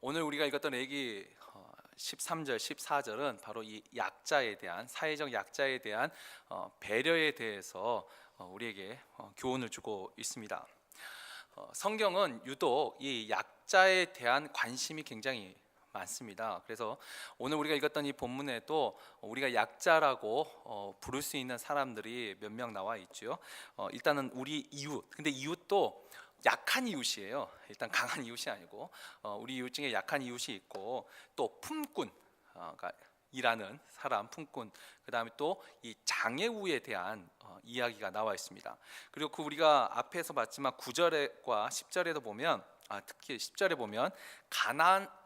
오늘 우리가 읽었던 레위기 13절, 14절은 바로 이 약자에 대한 사회적 약자에 대한 배려에 대해서 우리에게 교훈을 주고 있습니다. 성경은 유독 이 약자에 대한 관심이 굉장히 많습니다. 그래서 오늘 우리가 읽었던 이 본문에도 우리가 약자라고 부를 수 있는 사람들이 몇 명 나와 있죠. 일단은 우리 이웃. 근데 이웃도 약한 이웃이에요. 일단 강한 이웃이 아니고 우리 이웃 중에 약한 이웃이 있고 또 품꾼, 그러니까 일하는 사람 품꾼. 그 다음에 또 이 장애우에 대한 이야기가 나와 있습니다. 그리고 그 우리가 앞에서 봤지만 9절과 10절에도 보면 특히 10절에 보면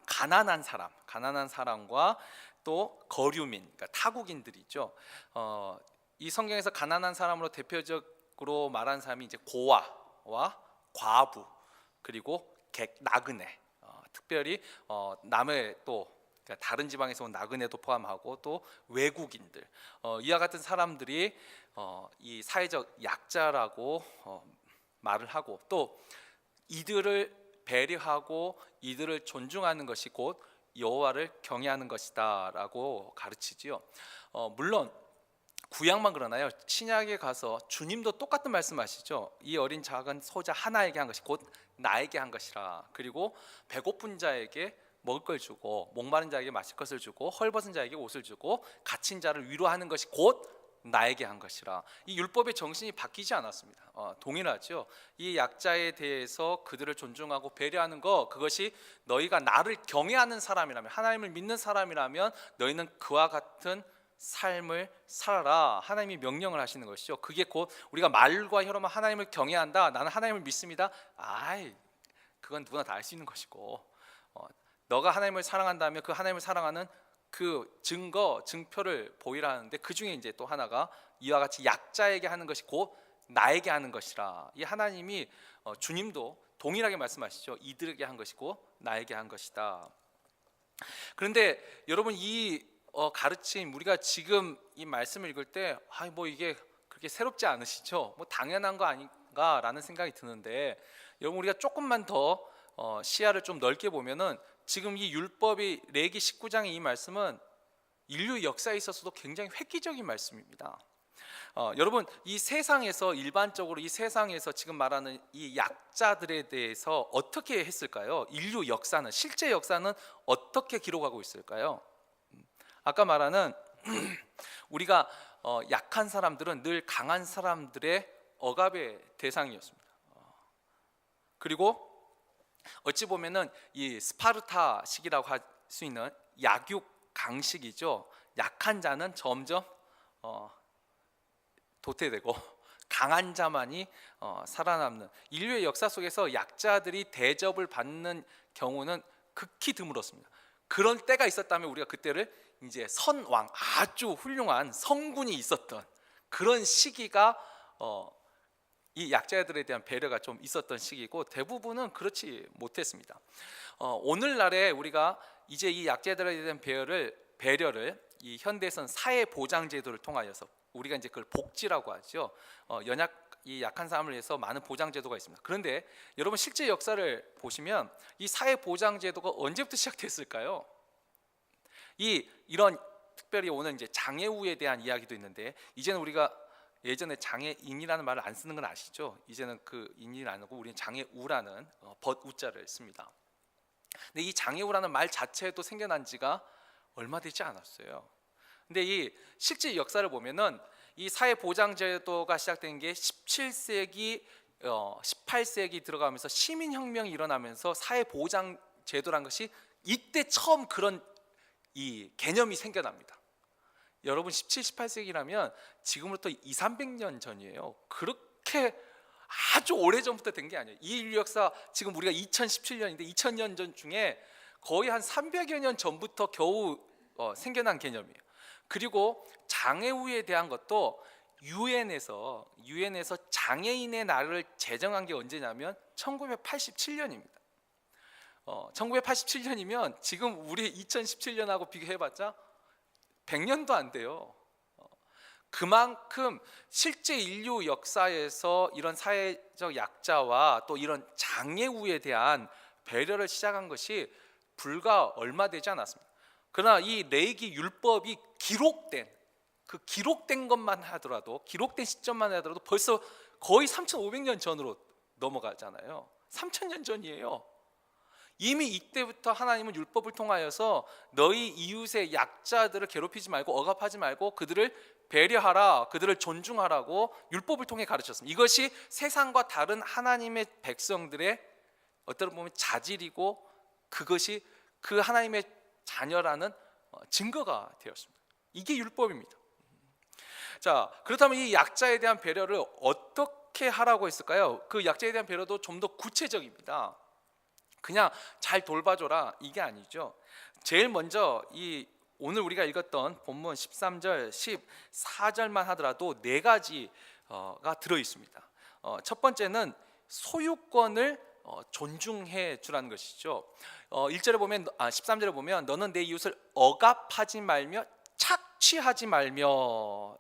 가난한 사람과 또 거류민, 그러니까 타국인들이 있죠. 이 성경에서 가난한 사람으로 대표적으로 말하는 사람이 이제 고아와 과부 그리고 나그네, 특별히 남의 또 그러니까 다른 지방에서 온 나그네도 포함하고 또 외국인들, 이와 같은 사람들이 이 사회적 약자라고 말을 하고 또 이들을 배려하고 이들을 존중하는 것이 곧 여호와를 경외하는 것이다라고 가르치지요. 물론 구약만 그러나요? 신약에 가서 주님도 똑같은 말씀하시죠. 이 어린 작은 소자 하나에게 한 것이 곧 나에게 한 것이라. 그리고 배고픈 자에게 먹을 걸 주고 목마른 자에게 마실 것을 주고 헐벗은 자에게 옷을 주고 갇힌 자를 위로하는 것이 곧 나에게 한 것이라. 이 율법의 정신이 바뀌지 않았습니다. 동일하죠. 이 약자에 대해서 그들을 존중하고 배려하는 것, 그것이 너희가 나를 경외하는 사람이라면, 하나님을 믿는 사람이라면 너희는 그와 같은 삶을 살아라. 하나님이 명령을 하시는 것이죠. 그게 곧 우리가 말과 혀로만 하나님을 경외한다, 나는 하나님을 믿습니다, 그건 누구나 다 알 수 있는 것이고, 너가 하나님을 사랑한다면 그 하나님을 사랑하는 그 증표를 보이라 하는데, 그 중에 이제 또 하나가 이와 같이 약자에게 하는 것이 곧 나에게 하는 것이라. 이 하나님이 주님도 동일하게 말씀하시죠. 이들에게 한 것이고 나에게 한 것이다. 그런데 여러분, 이 가르침, 우리가 지금 이 말씀을 읽을 때 뭐 이게 그렇게 새롭지 않으시죠? 뭐 당연한 거 아닌가라는 생각이 드는데, 여러분 우리가 조금만 더 시야를 좀 넓게 보면은 지금 이 율법이 레위기 19장의 이 말씀은 인류 역사에 있어서도 굉장히 획기적인 말씀입니다. 여러분, 이 세상에서 일반적으로 이 세상에서 지금 말하는 이 약자들에 대해서 어떻게 했을까요? 인류 역사는, 실제 역사는 어떻게 기록하고 있을까요? 아까 말하는 우리가 약한 사람들은 늘 강한 사람들의 억압의 대상이었습니다. 그리고 어찌 보면은 이 스파르타식이라고 할 수 있는 약육 강식이죠. 약한 자는 점점 도태되고 강한 자만이 살아남는, 인류의 역사 속에서 약자들이 대접을 받는 경우는 극히 드물었습니다. 그런 때가 있었다면 우리가 그때를 이제 선왕, 아주 훌륭한 성군이 있었던 그런 시기가 이 약자들에 대한 배려가 좀 있었던 시기고, 대부분은 그렇지 못했습니다. 오늘날에 우리가 이제 이 약자들에 대한 배려를 이 현대에서는 사회보장제도를 통하여서 우리가 이제 그걸 복지라고 하죠. 이 약한 사람을 위해서 많은 보장제도가 있습니다. 그런데 여러분, 실제 역사를 보시면 이 사회보장제도가 언제부터 시작됐을까요? 이런 특별히 오늘 이제 장애우에 대한 이야기도 있는데, 이제는 우리가 예전에 장애인이라는 말을 안 쓰는 건 아시죠? 이제는 그 인이 아니고 우리는 장애우라는 벗우자를 씁니다. 근데 이 장애우라는 말 자체도 생겨난 지가 얼마 되지 않았어요. 근데 이 실제 역사를 보면은 이 사회보장제도가 시작된 게 17세기, 18세기 들어가면서 시민혁명이 일어나면서 사회보장제도란 것이 이때 처음 그런 이 개념이 생겨납니다. 여러분, 17, 18세기라면 지금으로부터 200~300년 전이에요. 그렇게 아주 오래전부터 된 게 아니에요. 이 인류 역사, 지금 우리가 2017년인데 2000년 전 중에 거의 한 300여 년 전부터 겨우 생겨난 개념이에요. 그리고 장애우에 대한 것도 유엔에서 장애인의 날을 제정한 게 언제냐면 1987년입니다. 1987년이면 지금 우리 2017년하고 비교해봤자 100년도 안 돼요. 그만큼 실제 인류 역사에서 이런 사회적 약자와 또 이런 장애우에 대한 배려를 시작한 것이 불과 얼마 되지 않았습니다. 그러나 이 레위기 율법이 기록된 것만 하더라도, 기록된 시점만 하더라도 벌써 거의 3,500년 전으로 넘어가잖아요. 3,000년 전이에요. 이미 이때부터 하나님은 율법을 통하여서 너희 이웃의 약자들을 괴롭히지 말고 억압하지 말고 그들을 배려하라, 그들을 존중하라고 율법을 통해 가르쳤습니다. 이것이 세상과 다른 하나님의 백성들의 어떻게 보면 자질이고 그것이 그 하나님의 자녀라는 증거가 되었습니다. 이게 율법입니다. 자, 그렇다면 이 약자에 대한 배려를 어떻게 하라고 했을까요? 그 약자에 대한 배려도 좀 더 구체적입니다. 그냥 잘 돌봐줘라 이게 아니죠. 제일 먼저 이 오늘 우리가 읽었던 본문 13절, 14절만 하더라도 네 가지가 들어 있습니다. 첫 번째는 소유권을 존중해 주라는 것이죠. 1절에 보면 13절에 보면 너는 내 이웃을 억압하지 말며 착취하지 말며,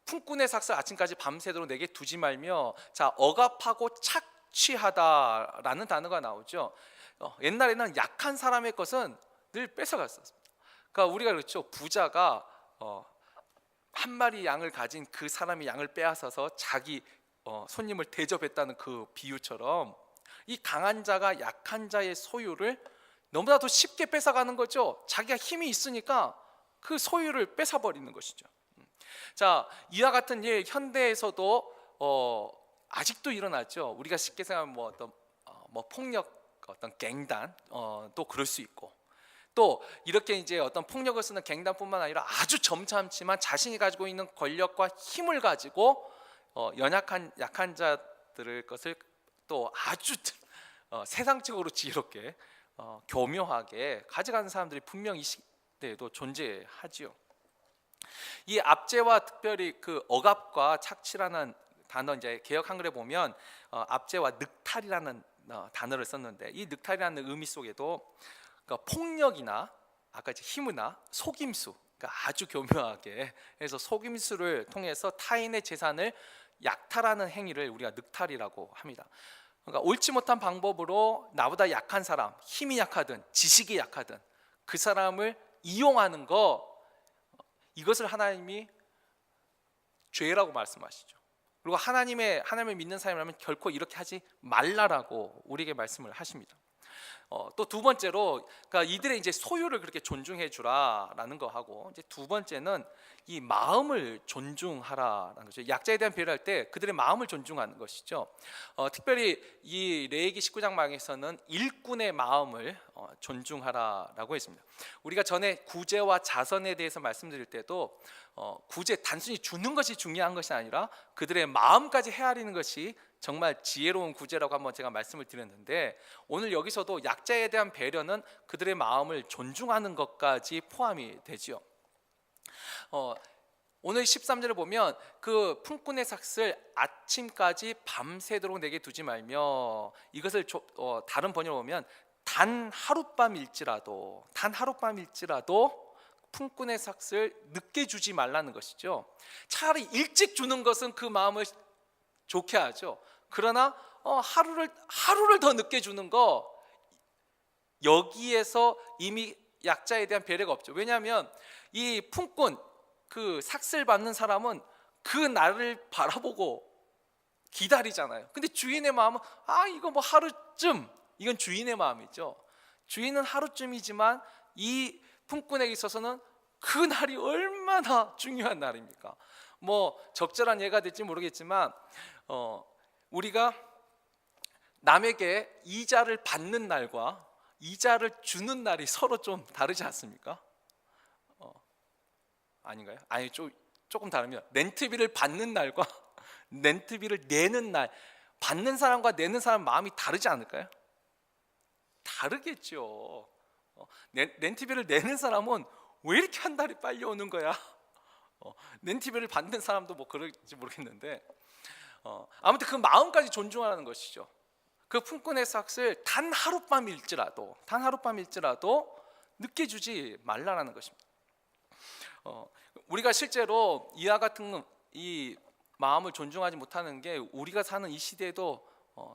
품꾼의 삭슬 아침까지 밤새도록 내게 두지 말며. 자, 억압하고 착취하다라는 단어가 나오죠. 옛날에는 약한 사람의 것은 늘 뺏어갔었습니다. 그러니까 우리가 그렇죠. 부자가 한 마리 양을 가진 그 사람이 양을 빼앗아서 자기 손님을 대접했다는 그 비유처럼 이 강한 자가 약한 자의 소유를 너무나도 쉽게 뺏어가는 거죠. 자기가 힘이 있으니까 그 소유를 뺏어버리는 것이죠. 자, 이와 같은 일 현대에서도 아직도 일어나죠. 우리가 쉽게 생각하면 뭐 어떤 폭력, 어떤 갱단 또 그럴 수 있고, 또 이렇게 이제 어떤 폭력을 쓰는 갱단뿐만 아니라 아주 점잖지만 자신이 가지고 있는 권력과 힘을 가지고 약한 자들의 것을 또 아주 세상적으로 지혜롭게 교묘하게 가져가는 사람들이 분명히 이 시대에도 존재하지요. 이 압제와 특별히 그 억압과 착취라는 단어, 이제 개역 한글에 보면 압제와 늑탈이라는 단어를 썼는데, 이 늑탈이라는 의미 속에도 그러니까 폭력이나 아까 이제 힘이나 속임수, 그러니까 아주 교묘하게 해서 속임수를 통해서 타인의 재산을 약탈하는 행위를 우리가 늑탈이라고 합니다. 그러니까 옳지 못한 방법으로 나보다 약한 사람, 힘이 약하든 지식이 약하든 그 사람을 이용하는 거, 이것을 하나님이 죄라고 말씀하시죠. 그리고 하나님을 믿는 사람이라면 결코 이렇게 하지 말라라고 우리에게 말씀을 하십니다. 또 두 번째로, 그러니까 이들의 이제 소유를 그렇게 존중해 주라라는 거 하고, 이제 두 번째는 이 마음을 존중하라라는 거죠. 약자에 대한 배려할 때 그들의 마음을 존중하는 것이죠. 특별히 이 레위기 19장 말에서는 일꾼의 마음을 존중하라라고 했습니다. 우리가 전에 구제와 자선에 대해서 말씀드릴 때도 구제, 단순히 주는 것이 중요한 것이 아니라 그들의 마음까지 헤아리는 것이 정말 지혜로운 구제라고 한번 제가 말씀을 드렸는데, 오늘 여기서도 약자에 대한 배려는 그들의 마음을 존중하는 것까지 포함이 되지요. 오늘 13절을 보면 그 품꾼의 삭슬 아침까지 밤새도록 내게 두지 말며, 이것을 다른 번역으로 보면 단 하룻밤일지라도 품꾼의 삭슬 늦게 주지 말라는 것이죠. 차라리 일찍 주는 것은 그 마음을 좋게 하죠. 그러나 하루를 더 늦게 주는 거, 여기에서 이미 약자에 대한 배려가 없죠. 왜냐하면 이 품꾼, 그 삭슬 받는 사람은 그 날을 바라보고 기다리잖아요. 근데 주인의 마음은 이거 뭐 하루쯤, 이건 주인의 마음이죠. 주인은 하루쯤이지만 이 품꾼에게 있어서는 그 날이 얼마나 중요한 날입니까? 뭐 적절한 예가 될지 모르겠지만 우리가 남에게 이자를 받는 날과 이자를 주는 날이 서로 좀 다르지 않습니까? 아닌가요? 아니, 조금 다르면 렌트비를 받는 날과 렌트비를 내는 날, 받는 사람과 내는 사람 마음이 다르지 않을까요? 다르겠죠. 렌트비를 내는 사람은 왜 이렇게 한 달이 빨리 오는 거야? 렌트비를 받는 사람도 뭐 그럴지 모르겠는데, 아무튼 그 마음까지 존중하라는 것이죠. 그 품꾼의 삭슬 단 하룻밤일지라도 늦게 주지 말라라는 것입니다. 우리가 실제로 이와 같은 이 마음을 존중하지 못하는 게 우리가 사는 이 시대에도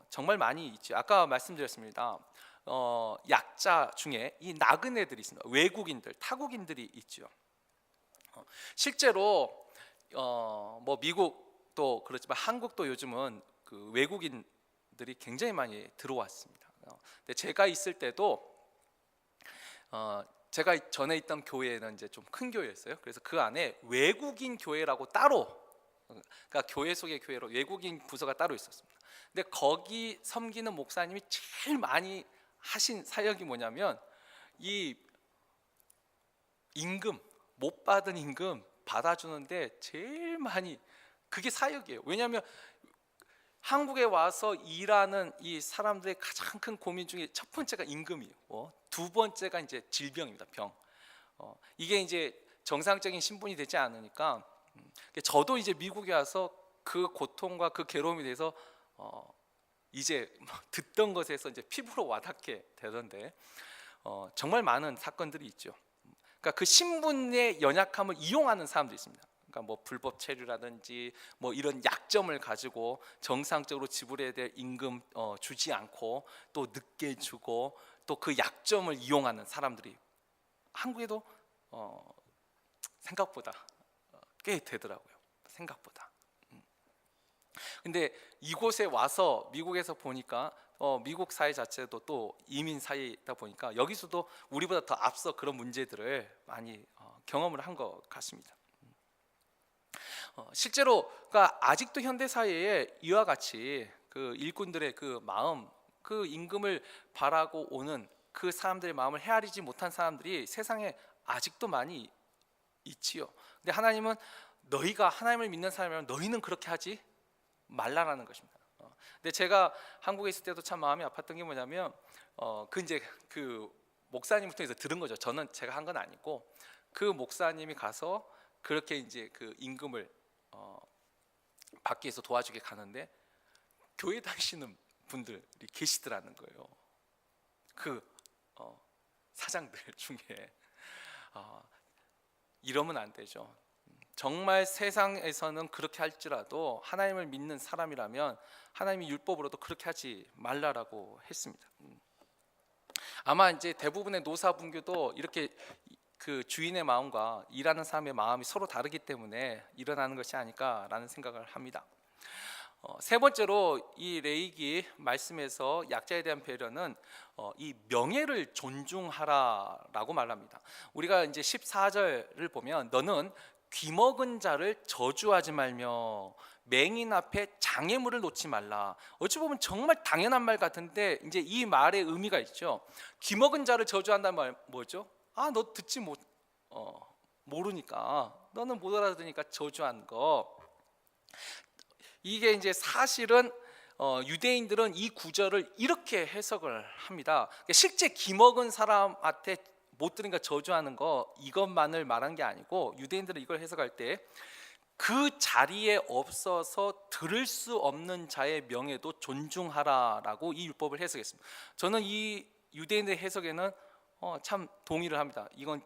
정말 많이 있죠. 아까 말씀드렸습니다. 약자 중에 이 나그네들이 있습니다. 외국인들, 타국인들이 있죠. 실제로 뭐 미국도 그렇지만 한국도 요즘은 그 외국인들이 굉장히 많이 들어왔습니다. 근데 제가 있을 때도 제가 전에 있던 교회는 이제 좀 큰 교회였어요. 그래서 그 안에 외국인 교회라고 따로, 그러니까 교회 속의 교회로 외국인 부서가 따로 있었습니다. 근데 거기 섬기는 목사님이 제일 많이 하신 사역이 뭐냐면 이 임금, 못 받은 임금 받아주는데 제일 많이, 그게 사역이에요. 왜냐하면 한국에 와서 일하는 이 사람들의 가장 큰 고민 중에 첫 번째가 임금이에요. 두 번째가 이제 질병입니다. 병. 이게 이제 정상적인 신분이 되지 않으니까, 저도 이제 미국에 와서 그 고통과 그 괴로움에 대해서 이제 듣던 것에서 이제 피부로 와닿게 되던데, 정말 많은 사건들이 있죠. 그러니까 그 신분의 연약함을 이용하는 사람도 있습니다. 그러니까 뭐 불법 체류라든지 뭐 이런 약점을 가지고 정상적으로 지불해야 될 임금 주지 않고 또 늦게 주고 또 그 약점을 이용하는 사람들이 한국에도 생각보다 꽤 되더라고요. 생각보다. 근데 이곳에 와서 미국에서 보니까 미국 사회 자체도 또 이민 사회이다 보니까 여기서도 우리보다 더 앞서 그런 문제들을 많이 경험을 한 것 같습니다. 실제로 그러니까 아직도 현대 사회에 이와 같이 그 일꾼들의 그 마음, 그 임금을 바라고 오는 그 사람들의 마음을 헤아리지 못한 사람들이 세상에 아직도 많이 있지요. 근데 하나님은 너희가 하나님을 믿는 사람이라면 너희는 그렇게 하지 말라라는 것입니다. 근데 제가 한국에 있을 때도 참 마음이 아팠던 게 뭐냐면 그 이제 그 목사님을 통해서 들은 거죠. 저는 제가 한 건 아니고 그 목사님이 가서 그렇게 이제 그 임금을 받기 위해서 도와주게 가는데 교회 다니시는 분들이 계시더라는 거예요. 그 사장들 중에 이러면 안 되죠. 정말 세상에서는 그렇게 할지라도 하나님을 믿는 사람이라면 하나님이 율법으로도 그렇게 하지 말라라고 했습니다. 아마 이제 대부분의 노사분규도 이렇게 그 주인의 마음과 일하는 사람의 마음이 서로 다르기 때문에 일어나는 것이 아닐까라는 생각을 합니다. 세 번째로 이 레위기 말씀에서 약자에 대한 배려는 이 명예를 존중하라라고 말합니다. 우리가 이제 14절을 보면 너는 귀먹은 자를 저주하지 말며 맹인 앞에 장애물을 놓지 말라. 어찌 보면 정말 당연한 말 같은데 이제 이 말의 의미가 있죠. 귀먹은 자를 저주한다는 말 뭐죠? 너 듣지 모르니까, 너는 못 알아들으니까 저주한 거. 이게 이제 사실은 유대인들은 이 구절을 이렇게 해석을 합니다. 실제 기먹은 사람한테 못 들으니까 저주하는 거 이것만을 말한 게 아니고 유대인들은 이걸 해석할 때 그 자리에 없어서 들을 수 없는 자의 명예도 존중하라라고 이 율법을 해석했습니다. 저는 이 유대인의 해석에는 참 동의를 합니다. 이건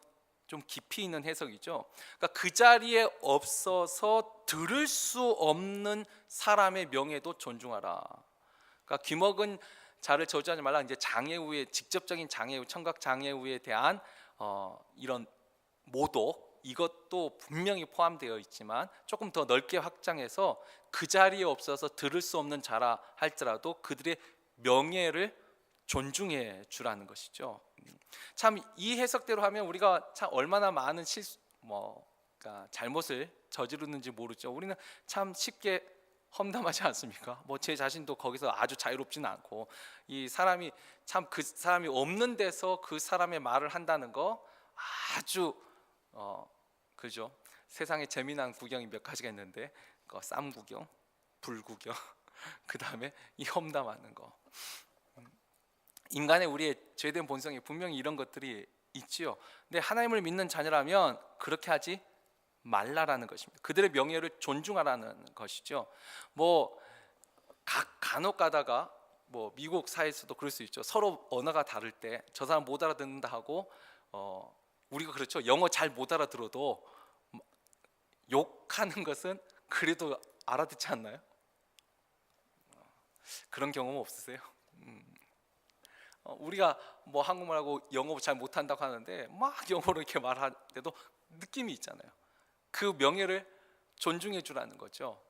좀 깊이 있는 해석이죠. 그러니까 그 자리에 없어서 들을 수 없는 사람의 명예도 존중하라. 그러니까 귀먹은 자를 저주하지 말라. 이제 장애우의 직접적인 장애우, 청각 장애우에 대한 이런 모독, 이것도 분명히 포함되어 있지만 조금 더 넓게 확장해서 그 자리에 없어서 들을 수 없는 자라 할지라도 그들의 명예를 존중해 주라는 것이죠. 참 이 해석대로 하면 우리가 참 얼마나 많은 그러니까 잘못을 저지르는지 모르죠. 우리는 참 쉽게 험담하지 않습니까? 뭐 제 자신도 거기서 아주 자유롭지는 않고 이 사람이 참 그 사람이 없는 데서 그 사람의 말을 한다는 거 아주 그죠? 세상에 재미난 구경이 몇 가지가 있는데 쌈 구경, 불 구경, 그 다음에 이 험담하는 거. 인간의 우리의 죄된 본성에 분명히 이런 것들이 있지요. 근데 하나님을 믿는 자녀라면 그렇게 하지 말라라는 것입니다. 그들의 명예를 존중하라는 것이죠. 뭐 간혹 가다가 뭐 미국 사회에서도 그럴 수 있죠. 서로 언어가 다를 때 저 사람 못 알아듣는다 하고 우리가 그렇죠. 영어 잘 못 알아들어도 욕하는 것은 그래도 알아듣지 않나요? 그런 경험 없으세요? 우리가 뭐 한국말하고 영어 잘 못한다고 하는데 막 영어로 이렇게 말할 때도 느낌이 있잖아요. 그 명예를 존중해 주라는 거죠.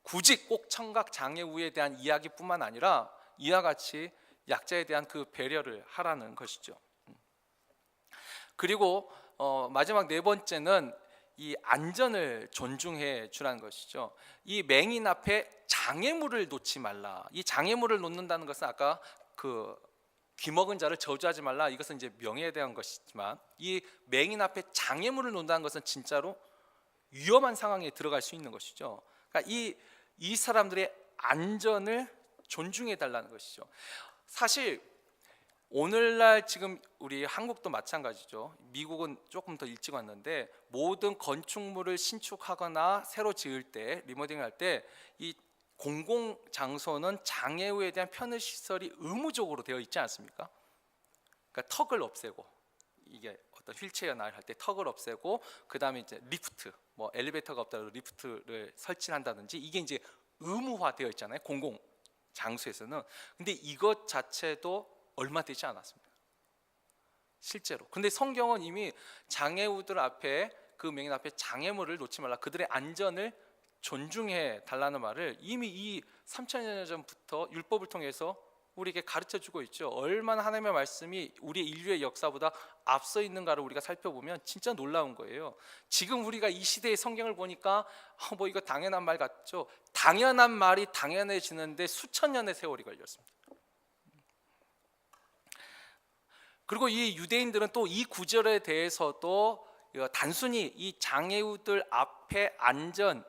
굳이 꼭 청각 장애우에 대한 이야기뿐만 아니라 이와 같이 약자에 대한 그 배려를 하라는 것이죠. 그리고 마지막 네 번째는 이 안전을 존중해 주라는 것이죠. 이 맹인 앞에 장애물을 놓지 말라. 이 장애물을 놓는다는 것은 아까 그 귀먹은 자를 저주하지 말라, 이것은 이제 명예에 대한 것이지만, 이 맹인 앞에 장애물을 놓는다는 것은 진짜로 위험한 상황에 들어갈 수 있는 것이죠. 그러니까 이 사람들의 안전을 존중해 달라는 것이죠. 사실 오늘날 지금 우리 한국도 마찬가지죠. 미국은 조금 더 일찍 왔는데 모든 건축물을 신축하거나 새로 지을 때, 리모델링 할 때 이 공공 장소는 장애우에 대한 편의 시설이 의무적으로 되어 있지 않습니까? 그러니까 턱을 없애고, 이게 어떤 휠체어나 할 때 턱을 없애고, 그 다음에 이제 리프트, 뭐 엘리베이터가 없다고 리프트를 설치한다든지, 이게 이제 의무화되어 있잖아요, 공공 장소에서는. 근데 이것 자체도 얼마 되지 않았습니다, 실제로. 근데 성경은 이미 장애우들 앞에, 그 맹인 앞에 장애물을 놓지 말라, 그들의 안전을 존중해 달라는 말을 이미 이 3000년 전부터 율법을 통해서 우리에게 가르쳐 주고 있죠. 얼마나 하나님의 말씀이 우리 인류의 역사보다 앞서 있는가를 우리가 살펴보면 진짜 놀라운 거예요. 지금 우리가 이 시대의 성경을 보니까 뭐 이거 당연한 말 같죠. 당연한 말이 당연해지는데 수천 년의 세월이 걸렸습니다. 그리고 이 유대인들은 또 이 구절에 대해서도 단순히 이 장애우들 앞에 안전을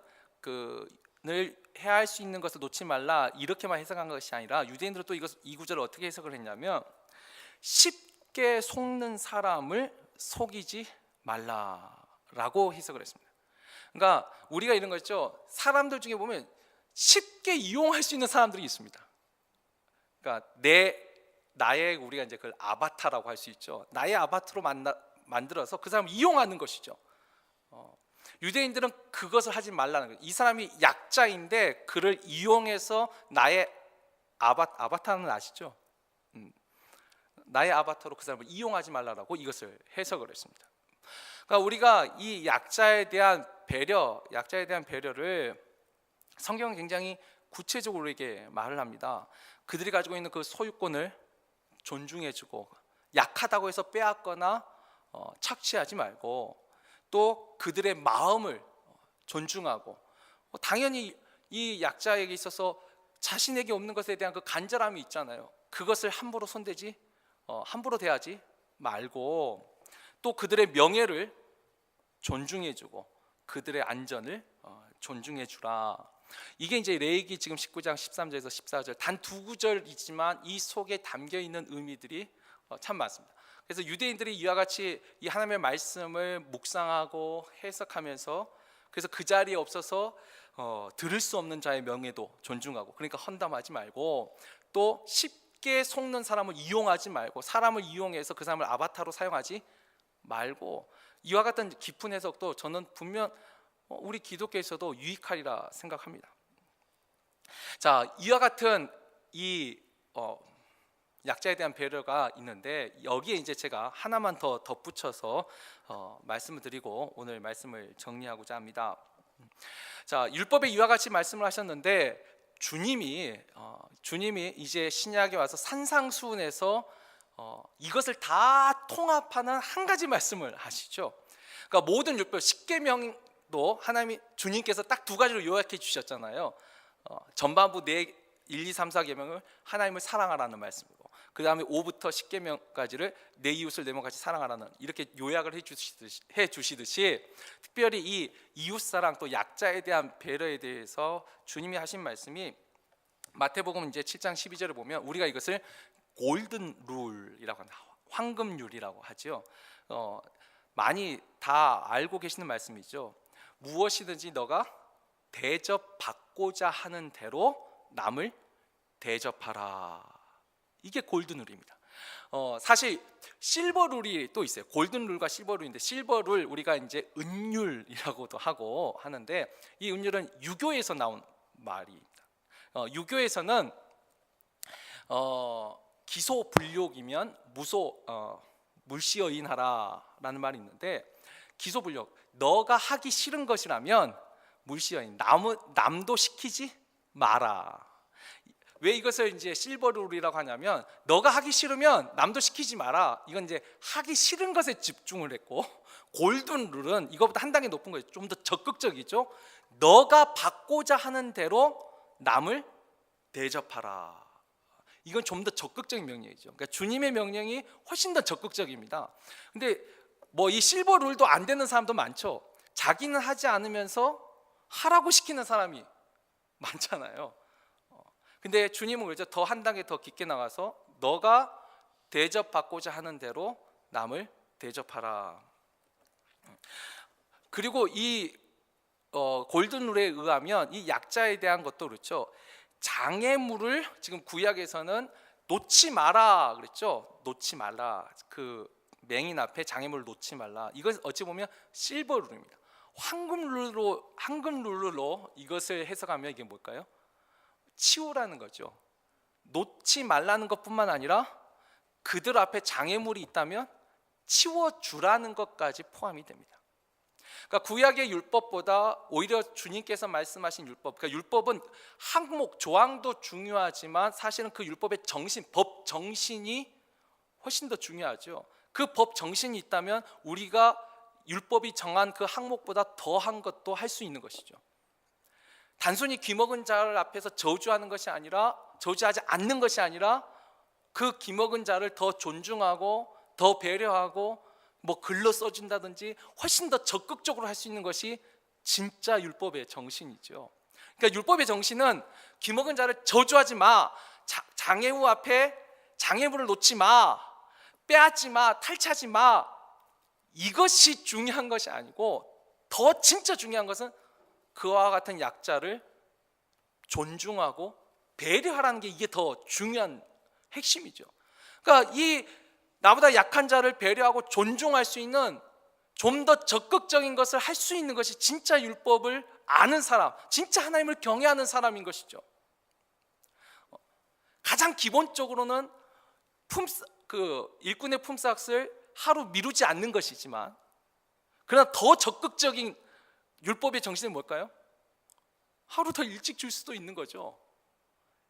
해할 수 있는 것을 놓지 말라, 이렇게만 해석한 것이 아니라, 유대인들은 또 이 구절을 어떻게 해석을 했냐면, 쉽게 속는 사람을 속이지 말라라고 해석을 했습니다. 그러니까 우리가 이런 거 있죠. 사람들 중에 보면 쉽게 이용할 수 있는 사람들이 있습니다. 그러니까 나의, 우리가 이제 그걸 아바타라고 할 수 있죠. 나의 아바타로 만들어서 그 사람을 이용하는 것이죠. 유대인들은 그것을 하지 말라는 거예요. 이 사람이 약자인데 그를 이용해서 나의 아바타는 아시죠? 나의 아바타로 그 사람을 이용하지 말라라고 이것을 해석을 했습니다. 그러니까 우리가 이 약자에 대한 배려를 성경은 굉장히 구체적으로 우리에게 말을 합니다. 그들이 가지고 있는 그 소유권을 존중해주고, 약하다고 해서 빼앗거나 착취하지 말고, 또 그들의 마음을 존중하고, 당연히 이 약자에게 있어서 자신에게 없는 것에 대한 그 간절함이 있잖아요. 그것을 함부로 함부로 대하지 말고, 또 그들의 명예를 존중해주고 그들의 안전을 존중해주라. 이게 이제 레위기 지금 19장 13절에서 14절 단 두 구절이지만 이 속에 담겨 있는 의미들이 참 많습니다. 그래서 유대인들이 이와 같이 이 하나님의 말씀을 묵상하고 해석하면서, 그래서 그 자리에 없어서 들을 수 없는 자의 명예도 존중하고, 그러니까 헌담하지 말고, 또 쉽게 속는 사람을 이용하지 말고, 사람을 이용해서 그 사람을 아바타로 사용하지 말고, 이와 같은 깊은 해석도 저는 분명 우리 기독교에서도 유익하리라 생각합니다. 자, 이와 같은 이 약자에 대한 배려가 있는데, 여기에 이제 제가 하나만 더 덧붙여서 말씀을 드리고 오늘 말씀을 정리하고자 합니다. 자, 율법에 이와 같이 말씀을 하셨는데, 주님이 이제 신약에 와서 산상수훈에서 이것을 다 통합하는 한 가지 말씀을 하시죠. 그러니까 모든 율법, 십계명도 주님께서 딱 두 가지로 요약해 주셨잖아요. 전반부 1, 2, 3, 4계명을 하나님을 사랑하라는 말씀이고, 그 다음에 5부터 10계명까지를 내 이웃을 내 몸같이 사랑하라는, 이렇게 요약을 해 주시듯이 특별히 이 이웃사랑, 또 약자에 대한 배려에 대해서 주님이 하신 말씀이 마태복음 이제 7장 12절을 보면 우리가 이것을 골든 룰이라고 합니다. 황금률이라고 하죠. 많이 다 알고 계시는 말씀이죠. 무엇이든지 너가 대접받고자 하는 대로 남을 대접하라. 이게 골든룰입니다. 사실 실버룰이 또 있어요. 골든룰과 실버룰인데, 실버룰 우리가 이제 은율이라고도 하고 하는데, 이 은율은 유교에서 나온 말입니다. 유교에서는 기소불욕이면 물시여인하라라는 말이 있는데, 기소불욕, 너가 하기 싫은 것이라면 물시여인, 남도 시키지 마라. 왜 이것을 이제 실버 룰이라고 하냐면, 너가 하기 싫으면 남도 시키지 마라. 이건 이제 하기 싫은 것에 집중을 했고, 골든 룰은 이거보다 한 단계 높은 거예요. 좀 더 적극적이죠. 너가 받고자 하는 대로 남을 대접하라. 이건 좀 더 적극적인 명령이죠. 그러니까 주님의 명령이 훨씬 더 적극적입니다. 근데 뭐 이 실버 룰도 안 되는 사람도 많죠. 자기는 하지 않으면서 하라고 시키는 사람이 많잖아요. 근데 주님은 그렇죠. 더 한 단계 더 깊게 나가서 너가 대접받고자 하는 대로 남을 대접하라. 그리고 이 골든 룰에 의하면 이 약자에 대한 것도 그렇죠. 장애물을 지금 구약에서는 놓지 마라 그랬죠. 놓지 말라. 그 맹인 앞에 장애물을 놓지 말라. 이건 어찌 보면 실버 룰입니다. 황금 룰로 이것을 해석하면 이게 뭘까요? 치우라는 거죠. 놓지 말라는 것뿐만 아니라 그들 앞에 장애물이 있다면 치워주라는 것까지 포함이 됩니다. 그러니까 구약의 율법보다 오히려 주님께서 말씀하신 율법, 그러니까 율법은 항목, 조항도 중요하지만 사실은 그 율법의 정신, 법 정신이 훨씬 더 중요하죠. 그 법 정신이 있다면 우리가 율법이 정한 그 항목보다 더한 것도 할 수 있는 것이죠. 단순히 귀먹은 자를 앞에서 저주하는 것이 아니라, 저주하지 않는 것이 아니라 그 귀먹은 자를 더 존중하고 더 배려하고 뭐 글로 써준다든지 훨씬 더 적극적으로 할 수 있는 것이 진짜 율법의 정신이죠. 그러니까 율법의 정신은 귀먹은 자를 저주하지 마, 장애우 앞에 장애물을 놓지 마, 빼앗지 마, 탈취하지 마, 이것이 중요한 것이 아니고 더 진짜 중요한 것은 그와 같은 약자를 존중하고 배려하라는 게 이게 더 중요한 핵심이죠. 그러니까 이 나보다 약한 자를 배려하고 존중할 수 있는 좀 더 적극적인 것을 할 수 있는 것이 진짜 율법을 아는 사람, 진짜 하나님을 경외하는 사람인 것이죠. 가장 기본적으로는 일꾼의 품삯을 하루 미루지 않는 것이지만, 그러나 더 적극적인 율법의 정신은 뭘까요? 하루 더 일찍 줄 수도 있는 거죠.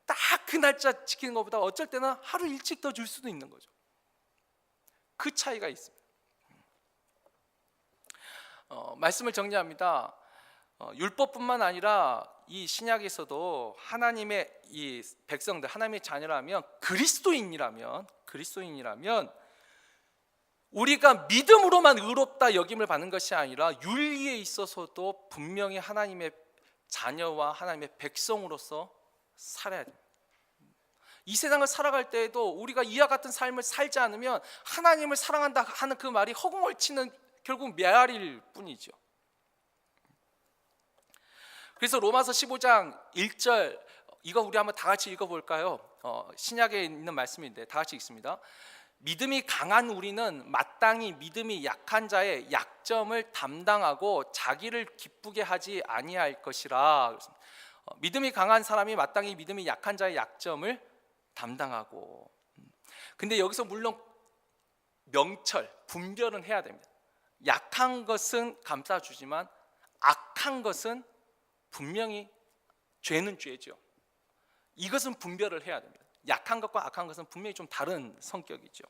딱 그 날짜 지키는 것보다 어쩔 때는 하루 일찍 더 줄 수도 있는 거죠. 그 차이가 있습니다. 말씀을 정리합니다. 율법뿐만 아니라 이 신약에서도 하나님의 이 백성들, 하나님의 자녀라면, 그리스도인이라면 우리가 믿음으로만 의롭다 여김을 받는 것이 아니라 윤리에 있어서도 분명히 하나님의 자녀와 하나님의 백성으로서 살아야 됩니다. 이 세상을 살아갈 때에도 우리가 이와 같은 삶을 살지 않으면 하나님을 사랑한다 하는 그 말이 허공을 치는 결국 메아리일 뿐이죠. 그래서 로마서 15장 1절, 이거 우리 한번 다 같이 읽어볼까요? 신약에 있는 말씀인데 다 같이 읽습니다. 믿음이 강한 우리는 마땅히 믿음이 약한 자의 약점을 담당하고 자기를 기쁘게 하지 아니할 것이라. 믿음이 강한 사람이 마땅히 믿음이 약한 자의 약점을 담당하고. 근데 여기서 물론 분별은 해야 됩니다. 약한 것은 감싸주지만 악한 것은 분명히 죄는 죄죠. 이것은 분별을 해야 됩니다. 약한 것과 악한 것은 분명히 좀 다른 성격이죠.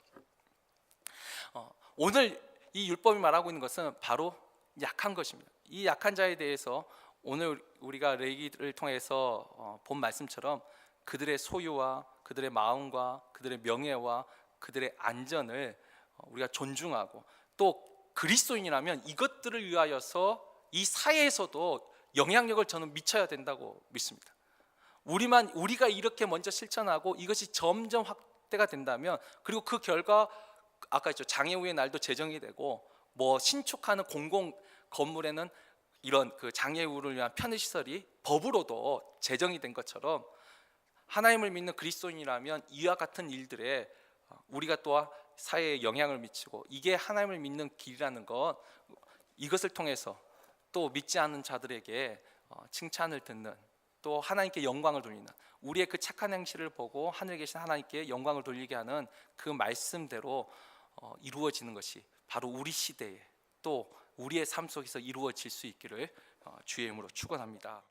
오늘 이 율법이 말하고 있는 것은 바로 약한 것입니다. 이 약한 자에 대해서 오늘 우리가 레위기를 통해서 본 말씀처럼 그들의 소유와 그들의 마음과 그들의 명예와 그들의 안전을 우리가 존중하고, 또 그리스도인이라면 이것들을 위하여서 이 사회에서도 영향력을 저는 미쳐야 된다고 믿습니다. 우리가 이렇게 먼저 실천하고 이것이 점점 확대가 된다면, 그리고 그 결과 아까 했죠, 장애우의 날도 제정이 되고, 뭐 신축하는 공공 건물에는 이런 그 장애우를 위한 편의시설이 법으로도 제정이 된 것처럼, 하나님을 믿는 그리스도인이라면 이와 같은 일들에 우리가 또 사회에 영향을 미치고, 이게 하나님을 믿는 길이라는 것, 이것을 통해서 또 믿지 않는 자들에게 칭찬을 듣는, 또 하나님께 영광을 돌리는, 우리의 그 착한 행실을 보고 하늘에 계신 하나님께 영광을 돌리게 하는 그 말씀대로 이루어지는 것이 바로 우리 시대에 또 우리의 삶 속에서 이루어질 수 있기를 주의 이름으로 축원합니다.